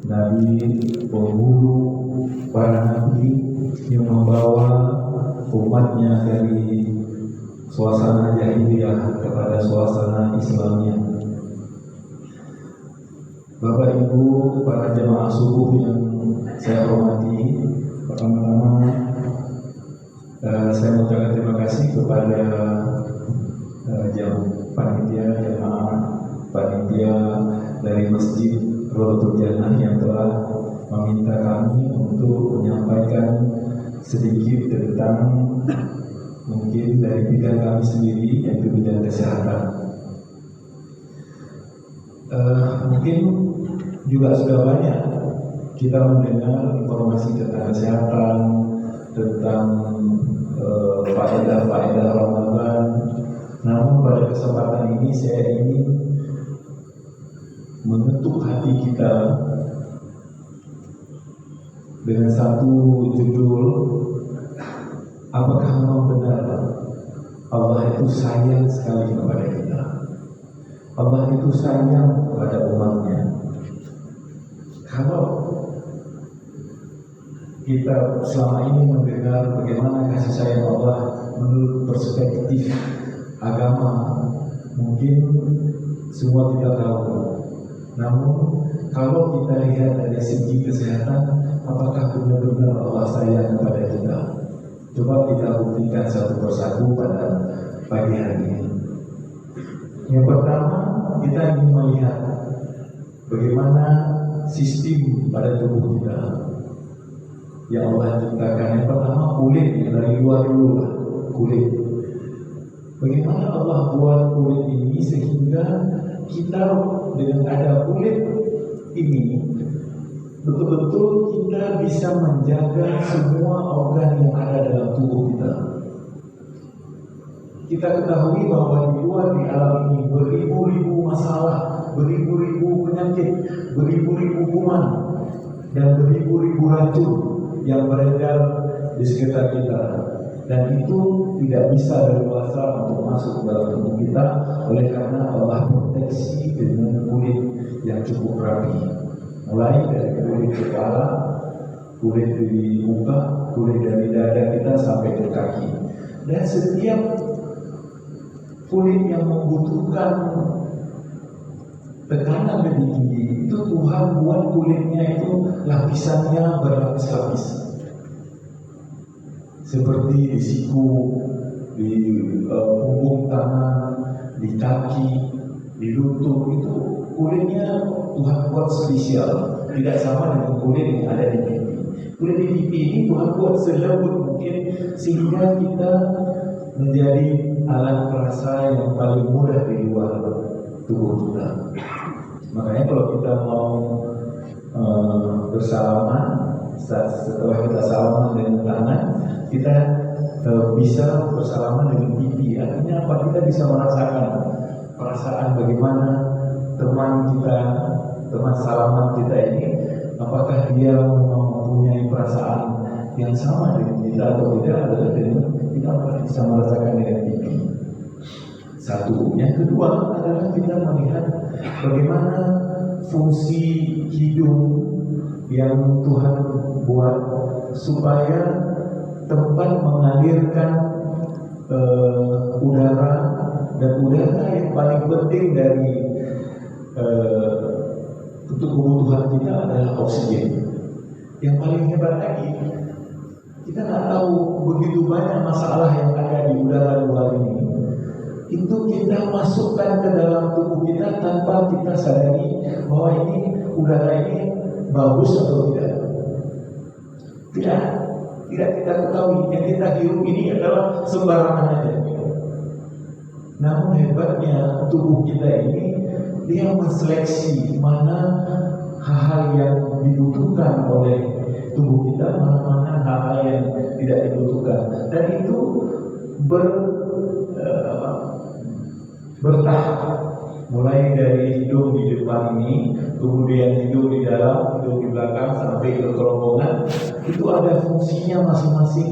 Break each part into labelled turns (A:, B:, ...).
A: Nabi penghulu para nabi yang membawa umatnya dari suasana jahiliyah kepada suasana Islamnya. Bapak Ibu para jemaah subuh yang saya hormati, pertama-tama saya mengucapkan terima kasih kepada panitia dari Masjid Rodotul Jannah yang telah meminta kami untuk menyampaikan sedikit tentang mungkin dari bidang kami sendiri, yaitu bidang kesehatan. Mungkin juga sudah banyak kita mendengar informasi tentang kesehatan, tentang faedah-faedah Ramadan. Namun pada kesempatan ini saya ingin mengetuk hati kita dengan satu judul, apakah memang benar Allah itu sayang sekali kepada kita? Allah itu sayang kepada umatnya. Kalau kita selama ini mendengar bagaimana kasih sayang Allah menurut perspektif agama, mungkin semua kita tahu. Namun kalau kita lihat dari segi kesehatan, apakah benar-benar Allah sayang kepada kita? Coba kita buktikan satu persatu pada pagi hari ini. Yang pertama, kita ingin melihat bagaimana sistem pada tubuh kita yang Allah ciptakan. Yang pertama kulit, yang dari luar dulu lah, kulit. Bagaimana Allah buat kulit ini sehingga kita dengan ada kulit ini betul-betul kita bisa menjaga semua organ yang ada dalam tubuh kita. Kita ketahui bahwa di luar di alam ini beribu-ribu masalah, beribu-ribu penyakit, beribu-ribu kuman, dan beribu-ribu racun yang beredar di sekitar kita. Dan itu tidak bisa leluasa untuk masuk ke dalam tubuh kita, oleh karena Allah proteksi dengan kulit yang cukup rapi. Mulai dari kulit kepala, kulit di muka, kulit dari dada kita sampai ke kaki. Dan setiap kulit yang membutuhkan tekanan lebih tinggi, itu Tuhan buat kulitnya itu lapisannya berlapis-lapis. Seperti di siku, di punggung tangan, di kaki, di lutut, itu kulitnya Tuhan buat spesial. Tidak sama dengan kulit yang ada di pipi. Kulit di pipi ini Tuhan buat selembut mungkin sehingga kita menjadi alat perasa yang paling mudah di luar tubuh kita. Makanya kalau kita mau bersalaman, setelah kita salaman dengan tangan, kita bisa bersalaman dengan pipi. Artinya apa? Kita bisa merasakan perasaan bagaimana teman salaman kita ini, apakah dia memang mempunyai perasaan yang sama dengan kita atau tidak, adalah dengan kita bisa merasakan dengan pipi. Satu. Yang kedua adalah kita melihat bagaimana fungsi hidung yang Tuhan buat supaya tempat mengalirkan udara, dan udara yang paling penting dari untuk kebutuhan kita adalah oksigen. Yang paling hebat lagi, kita nggak tahu begitu banyak masalah yang ada di udara luar ini. Itu kita masukkan ke dalam tubuh kita tanpa kita sadari bahwa ini udara ini bagus atau tidak. Tidak kita ketahui. Yang kita hirup ini adalah sembarangan aja. Namun hebatnya tubuh kita ini, dia menseleksi mana hal-hal yang dibutuhkan oleh tubuh kita, mana hal-hal yang tidak dibutuhkan. Dan itu bertahap, mulai dari hidung di depan ini, kemudian hidung di dalam, hidung di belakang, sampai ke kerongkongan. Itu ada fungsinya masing-masing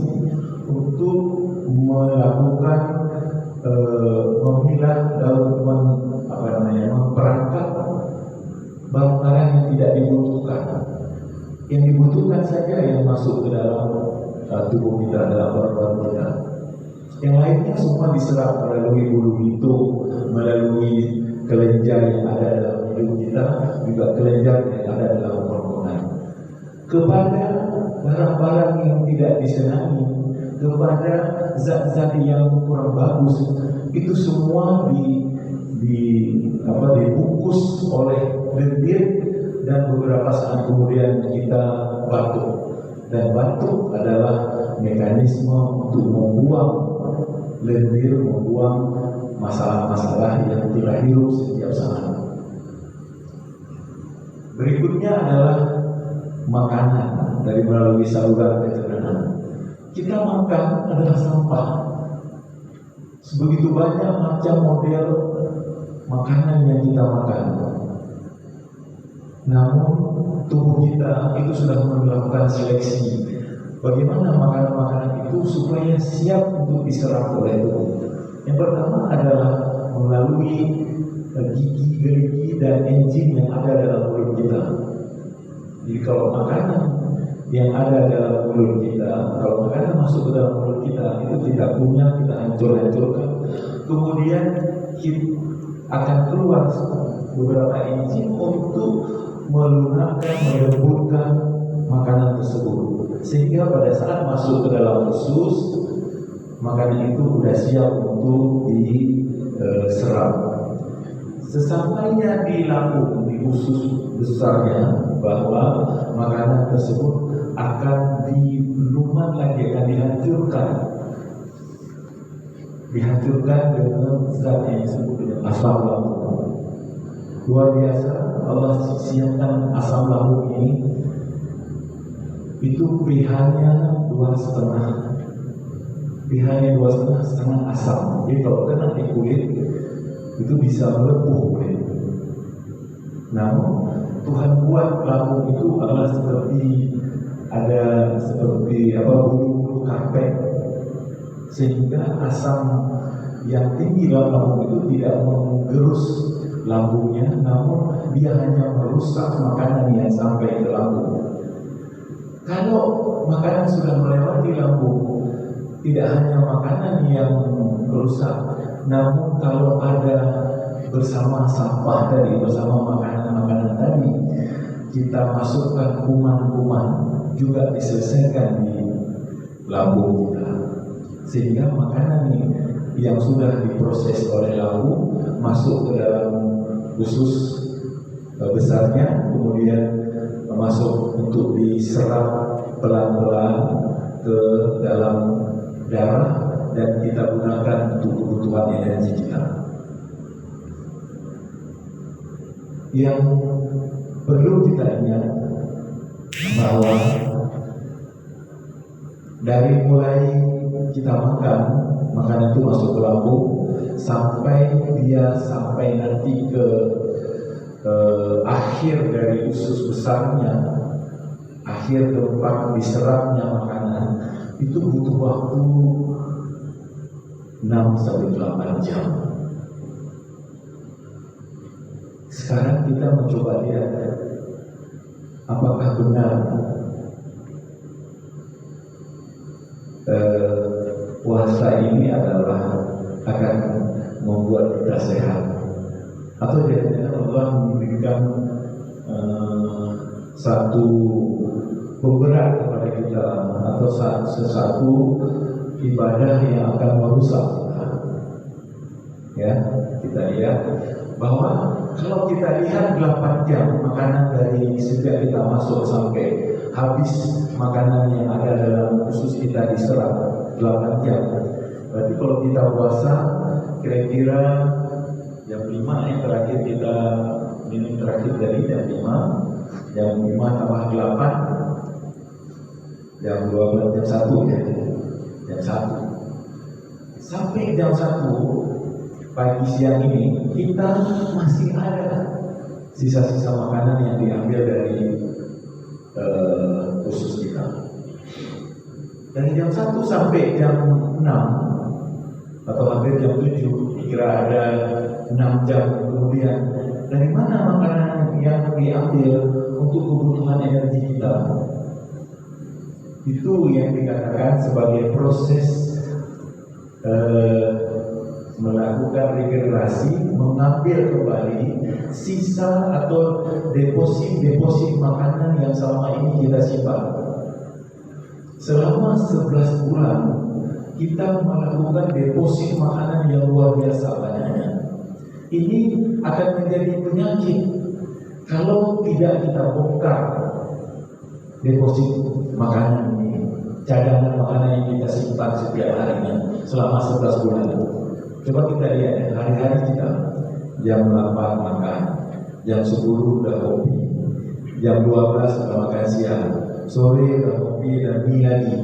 A: untuk melakukan memilah dan memperangkap barang-barang yang tidak dibutuhkan. Yang dibutuhkan saja yang masuk ke dalam tubuh kita, dalam paru-paru kita. Yang lainnya semua diserap melalui bulu hitung, melalui kelenjar yang ada dalam hidung kita, juga kelenjar yang ada dalam kerongkongan. Kepada barang-barang yang tidak disenangi, kepada zat-zat yang kurang bagus, itu semua dibungkus oleh lendir, dan beberapa saat kemudian kita batuk. Dan batuk adalah mekanisme untuk membuang lendir, membuang masalah-masalah yang kita hirup setiap saat. Berikutnya adalah makanan dari melalui saluran pencernaan. Kita makan adalah sampah. Sebegitu banyak macam model makanan yang kita makan. Namun tubuh kita itu sudah melakukan seleksi bagaimana makanan-makanan itu supaya siap untuk diserap oleh tubuh. Yang pertama adalah melalui gigi, gerigi, dan enzim yang ada dalam mulut kita. Jadi kalau makanan yang ada dalam mulut kita, kalau makanan masuk ke dalam mulut kita, itu kita punya, kita hancur-hancurkan. Kemudian kita akan keluar beberapa enzim untuk melunakkan, melembutkan makanan tersebut, sehingga pada saat masuk ke dalam usus, makanan itu sudah siap untuk diserap. Sesampainya di lambung, di usus besarnya, bahwa makanan tersebut akan dilumat lagi, akan dihancurkan dengan zat yang disebut dengan asam lambung. Luar biasa, Allah siapkan asam lambung ini, itu pH-nya 2,5, pH-nya 2,5 asam. Jadi kalau kena di kulit itu bisa melepuh kulit. Namun Tuhan buat lambung itu adalah seperti bulu-bulu karpet, sehingga asam yang tinggi dalam lambung itu tidak menggerus lambungnya, namun dia hanya merusak makanan yang sampai ke lambung. Kalau makanan sudah melewati lambung, tidak hanya makanan yang merusak, namun kalau ada bersama sampah tadi, bersama makanan-makanan tadi, kita masukkan kuman-kuman juga diselesaikan di lambung kita, sehingga makanan ini yang sudah diproses oleh lambung masuk ke dalam usus besarnya, kemudian masuk untuk diserap pelan-pelan ke dalam darah, dan kita gunakan untuk kebutuhan energi kita. Yang perlu kita ingat bahwa dari mulai kita makan, makanan itu masuk ke lambung, sampai nanti ke akhir dari usus besarnya, akhir tempat diserapnya makanan, itu butuh waktu 6-8 jam. Sekarang kita mencoba lihat apakah benar puasa ini akan membuat kita sehat, atau jangan-jangan Allah memberikan satu pemberat kepada kita, atau sesuatu ibadah yang akan merusak kita. Ya, kita lihat bahwa kalau kita lihat 8 jam makanan dari sejak kita masuk sampai habis makanan yang ada dalam usus kita diserap 8 jam. Berarti kalau kita puasa kira-kira jam 5 yang terakhir kita minum terakhir dari jam 5 tambah 8, jam 12, jam 1 ya. Jam 1. Sampai jam 1 pagi siang ini kita masih ada sisa-sisa makanan yang diambil dari usus kita. Dari jam 1 sampai jam 6 atau hampir jam 7, kira ada 6 jam kemudian Dari mana makanan yang diambil untuk kebutuhan energi kita? Itu yang dikatakan sebagai proses melakukan regenerasi, mengambil kembali sisa atau deposit makanan yang selama ini kita simpan. Selama 11 bulan kita melakukan deposit makanan yang luar biasa banyaknya. Ini akan menjadi penyakit kalau tidak kita bongkar deposit makanan ini, cadangan makanan yang kita simpan setiap harinya selama 11 bulan. Coba kita lihat hari-hari kita, jam 8 makan, jam 10 udah kopi, jam 12 udah makan siang, sore udah kopi dan mie lagi,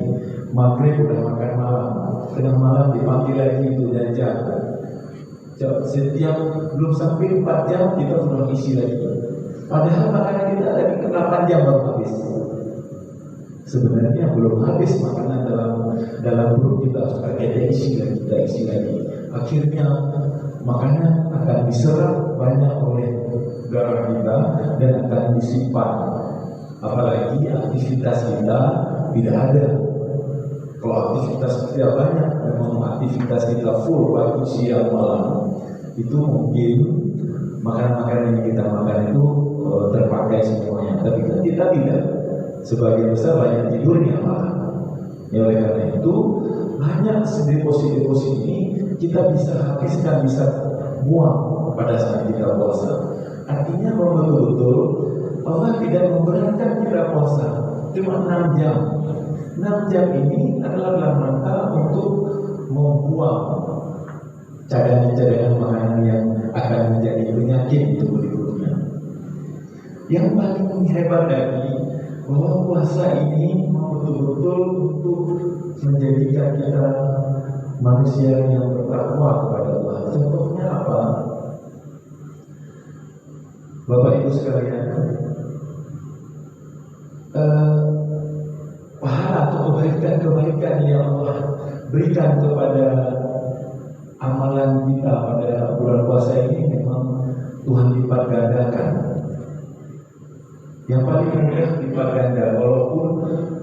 A: maghrib udah makan malam, tengah malam dipanggil lagi itu jajan. Setiap belum sampai 4 jam kita sudah isi lagi. Padahal makanan kita tadi ke 8 jam baru habis. Sebenarnya belum habis makanan dalam perut kita, kita isi lagi. Akhirnya makanan akan diserap banyak oleh darah kita dan akan disimpan. Apalagi aktivitas kita tidak ada. Kalau aktivitas kita banyak, memang aktivitas kita full pagi, siang, malam, itu mungkin makanan-makanan yang kita makan itu terpakai semuanya. Tapi kan kita tidak. Sebagian besar banyak tidurnya malah. Ya, oleh karena itu banyak deposit ini kita bisa habiskan, bisa buang pada saat kita puasa. Artinya kalau betul-betul Allah tidak memberatkan kita puasa cuma 6 jam. 6 jam ini adalah dalam rangka untuk membuang cadangan-cadangan makanan yang akan menjadi penyakit untuk berikutnya. Yang paling hebat lagi, bahwa puasa ini betul-betul untuk menjadikan kita manusia yang bertakwa kepada Allah. Contohnya apa? Bapak Ibu sekalian, pahala atau kebaikan yang Allah berikan kepada amalan kita pada bulan puasa ini memang Tuhan lipat gandakan. Yang paling mudah lipat ganda, walaupun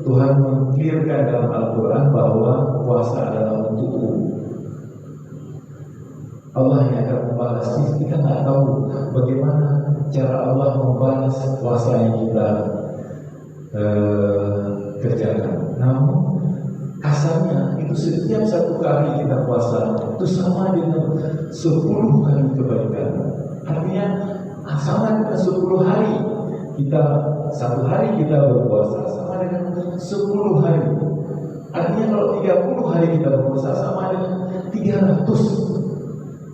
A: Tuhan mengklirkan dalam Al-Quran bahwa puasa adalah untukku. Allah yang akan membalas. Kita nggak tahu bagaimana cara Allah membalas puasa yang kita kerjakan. Namun kasarnya itu setiap 1 kali kita puasa itu sama dengan 10 kali kebaikan. Artinya sama dengan 10 hari. Kita 1 hari kita berpuasa sama dengan 10 hari. Artinya kalau 30 hari kita berpuasa sama dengan 300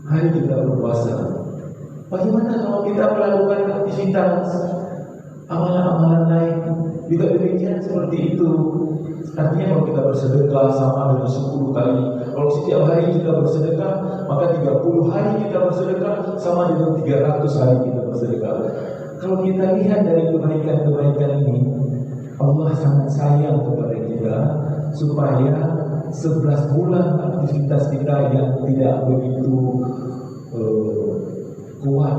A: hari kita berpuasa. Bagaimana kalau kita melakukan aktivitas amalan-amalan lain juga demikian seperti itu. Artinya kalau kita bersedekah sama dengan 10 kali. Kalau setiap hari kita bersedekah, maka 30 hari kita bersedekah sama dengan 300 hari kita bersedekah. Kalau kita lihat dari kebaikan-kebaikan ini, Allah sangat sayang kepada kita supaya 11 bulan aktivitas kita yang tidak begitu kuat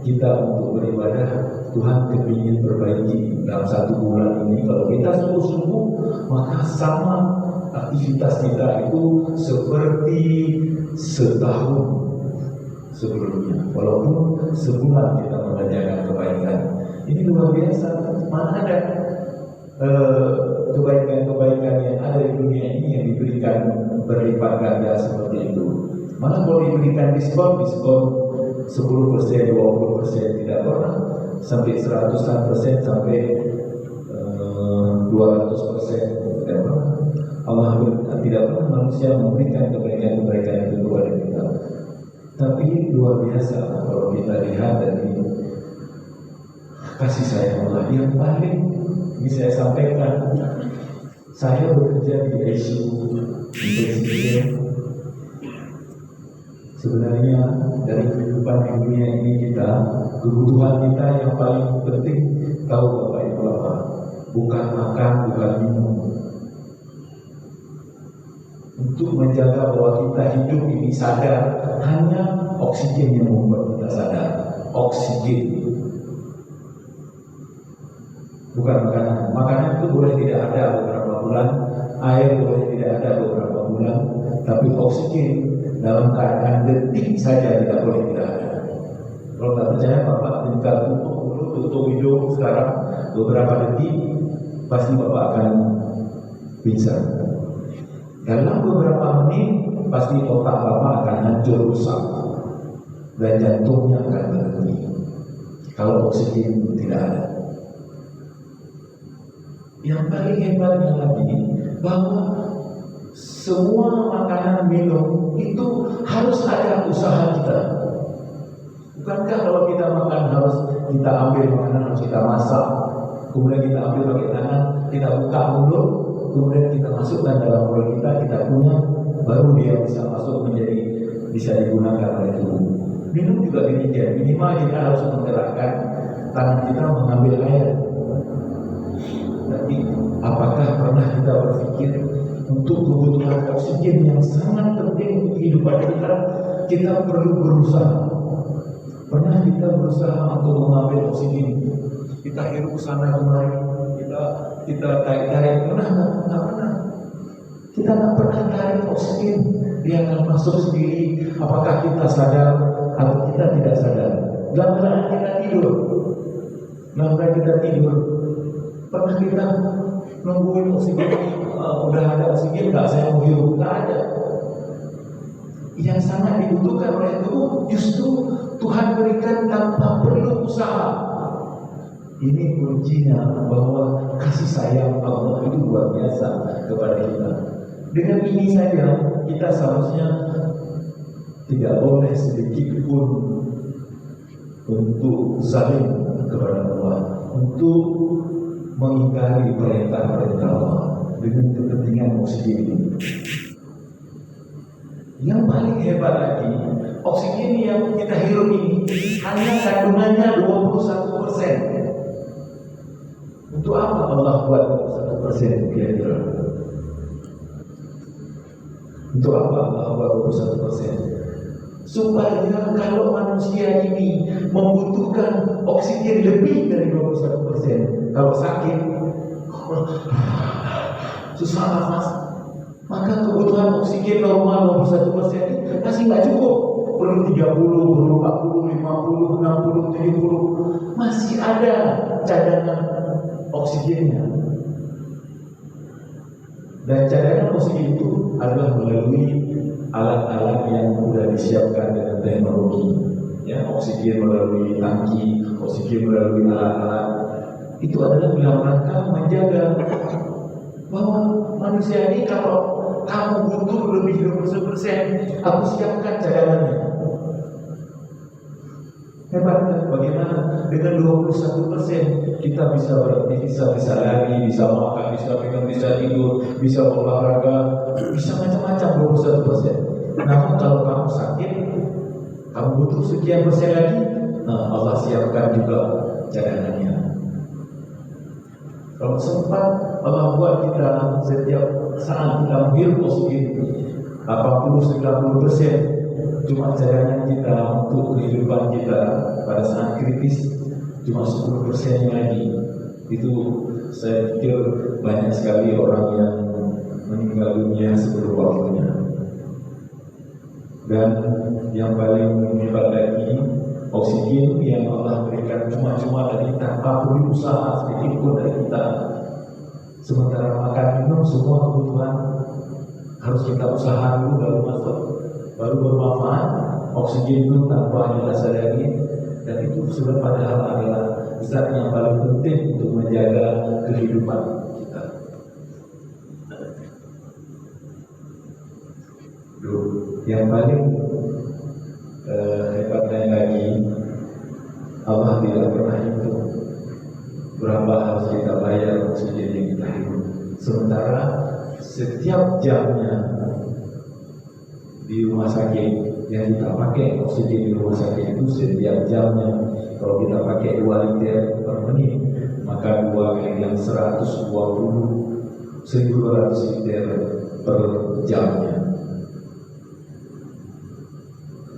A: kita untuk beribadah, Tuhan kepingin perbaiki dalam 1 bulan ini. Kalau kita sungguh-sungguh, maka sama aktivitas kita itu seperti setahun sebelumnya, walaupun sebulan kita mengerjakan kebaikan. Ini luar biasa. Mana ada kebaikan-kebaikan yang ada di dunia ini yang diberikan berlipat ganda seperti itu. Malah kalau diberikan diskon 10%, 20%, tidak pernah sampai 100% sampai 200%, tidak pernah. Allah tidak pernah manusia memberikan kebaikan-kebaikan itu kepada kita. Tapi luar biasa kalau kita lihat dari kasih sayang Allah yang paling bisa saya sampaikan. Saya bekerja di ICU intensif. Sebenarnya dari kehidupan di dunia ini kita, kebutuhan kita yang paling penting tahu Bapak Ibu apa? Bukan makan, bukan minum. Untuk menjaga bahwa kita hidup ini sadar, hanya oksigen yang membuat kita sadar. oksigen, bukan makanan. Makanan itu boleh tidak ada beberapa bulan, air boleh tidak ada beberapa bulan, tapi oksigen dalam keadaan detik saja tidak boleh tidak ada. Kalau tak percaya Bapak tinggal tutup mulut, tutup hidung sekarang beberapa detik, pasti Bapak akan pingsan. Dalam beberapa menit pasti otak Bapak akan hancur rusak dan jantungnya akan berhenti kalau oksigen tidak ada. Yang paling hebatnya lagi bahwa semua makanan minum itu harus ada usaha kita. Bukankah kalau kita makan harus kita ambil makanan, harus kita masak, kemudian kita ambil pakai tangan, kita buka mulut, kemudian kita masukkan dalam mulut kita punya, baru dia bisa masuk menjadi bisa digunakan oleh tubuh. Minum juga demikian, minimal kita harus menggerakkan tangan kita mengambil air. Tapi apakah pernah kita berpikir untuk kebutuhan oksigen yang sangat penting untuk kehidupan kita perlu berusaha. Pernah kita berusaha untuk mengambil oksigen, kita hirup sana kemari, kita tarik, pernah nggak pernah. Kita nggak pernah tarik oksigen, dia akan masuk sendiri. Apakah kita sadar atau kita tidak sadar? Dalam kita tidur, pernah kita nungguin oksigen, udah ada oksigen nggak saya mau hirup? Nggak ada. Yang sangat dibutuhkan oleh tubuh justru Tuhan berikan tanpa perlu usaha. Ini kuncinya bahwa kasih sayang Allah itu luar biasa kepada kita. Dengan ini saja kita seharusnya tidak boleh sedikit pun untuk zalim kepada Allah, untuk mengingkari perintah-perintah Allah dengan kepentingan oksigen ini. Yang paling hebat lagi, oksigen yang kita hirup ini hanya kandungannya 21%. Untuk apa Allah buat 21% kira-kira? Untuk apa Allah buat 21%? Supaya kalau manusia ini membutuhkan oksigen lebih dari 21%, kalau sakit, susah nafas, maka kebutuhan oksigen normal 21% itu masih nggak cukup. Perlu 30, perlu 40, 50, 60, 70. Masih ada cadangan oksigennya. Dan cadangan oksigen itu adalah melalui alat-alat yang sudah disiapkan dengan teknologi. Ya, oksigen melalui tangki, oksigen melalui alat-alat. Itu adalah dalam rangka menjaga bahwa manusia ini kalau kamu butuh lebih 20%, aku siapkan cadangannya. Hebatnya bagaimana dengan 21% kita bisa beraktivitas, bisa lari, bisa makan, bisa minum, bisa tidur, bisa olahraga, bisa macam-macam 21%. Namun kalau kamu sakit, kamu butuh sekian persen lagi, Allah siapkan juga cadangannya. Kalau sempat Allah buat kita setiap saat kita menghirup oksigen 80-90%, cuma cadangan kita untuk kehidupan kita pada saat kritis cuma 10% lagi. Itu saya pikir banyak sekali orang yang meninggal dunia sebelum waktunya. Dan yang paling hebat lagi, oksigen yang Allah berikan cuma-cuma dari tanpa perlu usaha sedikit pun dari kita. Sementara makan minum semua kebutuhan harus kita usaha dulu baru masuk, baru bermanfaat. Oksigen itu tanpa kita sadari, dan itu sudah padahal adalah zat yang paling penting untuk menjaga kehidupan kita. Yang paling hebatnya lagi, Allah tidak pernah hitung berapa harus kita bayar oksigen yang kita hirup. Sementara setiap jamnya di rumah sakit yang kita pakai oksigen di rumah sakit itu setiap jamnya, kalau kita pakai 2 liter per menit, maka 2 kali yang 120, 1200 liter per jamnya.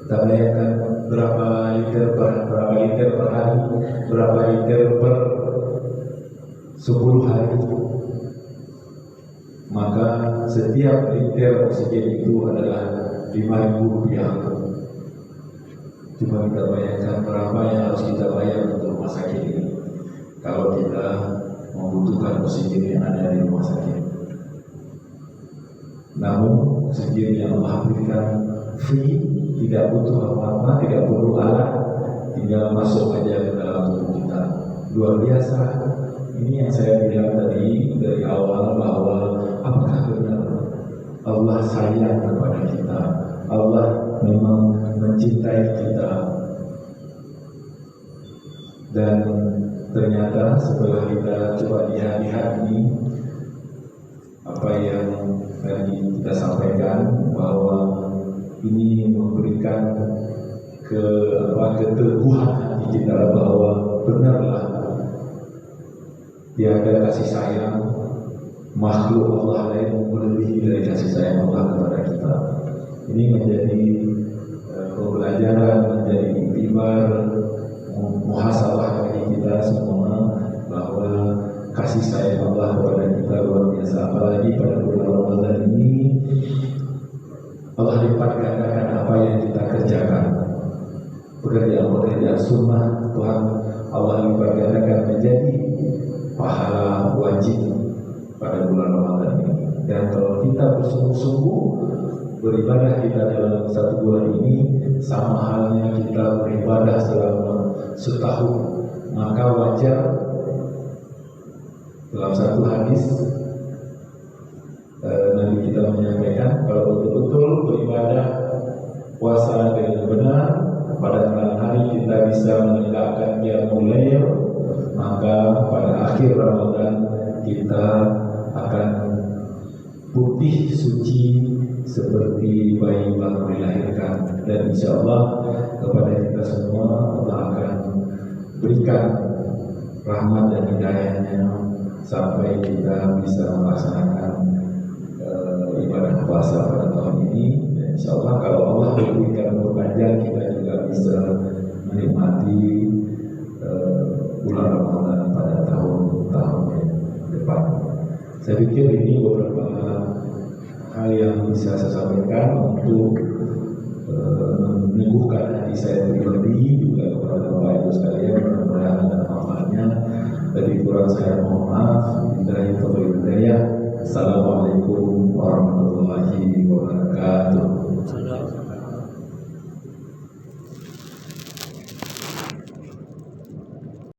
A: Kita bayangkan berapa liter liter per hari, berapa liter per 10 hari. Maka setiap liter oksigen itu adalah Rp5.000. Coba kita bayangkan berapa yang harus kita bayar untuk rumah sakit ini kalau kita membutuhkan oksigen yang ada di rumah sakit. Namun oksigen yang Allah berikan free, tidak butuh apa-apa, tidak perlu alat, tinggal masuk aja ke dalam tubuh kita. Luar biasa. Ini yang saya bilang tadi dari awal, bahwa apakah benar Allah sayang kepada kita, Allah memang mencintai kita. Dan ternyata setelah kita coba lihat ini, apa yang tadi kita sampaikan, bahwa ini memberikan keteguhan hati kita bahwa benarlah tiada kasih sayang makhluk Allah lain melebihi dari kasih sayang Allah kepada kita. Ini menjadi pembelajaran, menjadi iktibar, muhasabah bagi kita semua, bahwa kasih sayang Allah kepada kita luar biasa. Apalagi pada bulan Ramadan ini Allah lipat gandakan apa yang kita kerjakan. Pekerjaan-pekerjaan sunnah Tuhan Allah lipat gandakan menjadi pahala wajib pada bulan Ramadan ini. Dan kalau kita bersungguh-sungguh beribadah kita dalam satu bulan ini, sama halnya kita beribadah selama setahun. Maka wajar dalam satu hadis Nabi kita menyampaikan, kalau betul-betul beribadah puasa dengan benar, pada malam hari kita bisa menegakkan qiyamul lail, maka pada akhir Ramadan kita akan putih suci seperti bayi baru dilahirkan. Dan insya Allah kepada kita semua Allah akan berikan rahmat dan hidayahnya sampai kita bisa melaksanakan ibadah puasa pada tahun ini. Dan insya Allah kalau Allah berikan umur panjang, kita juga bisa menikmati bulan Ramadan pada tahun-tahun depan. Saya pikir ini beberapa hal yang bisa saya sampaikan untuk meneguhkan hati saya pribadi, juga kepada Bapak Ibu sekalian, mudah-mudahan ada manfaatnya. Dari kurang saya mohon maaf. Assalamualaikum warahmatullahi wabarakatuh.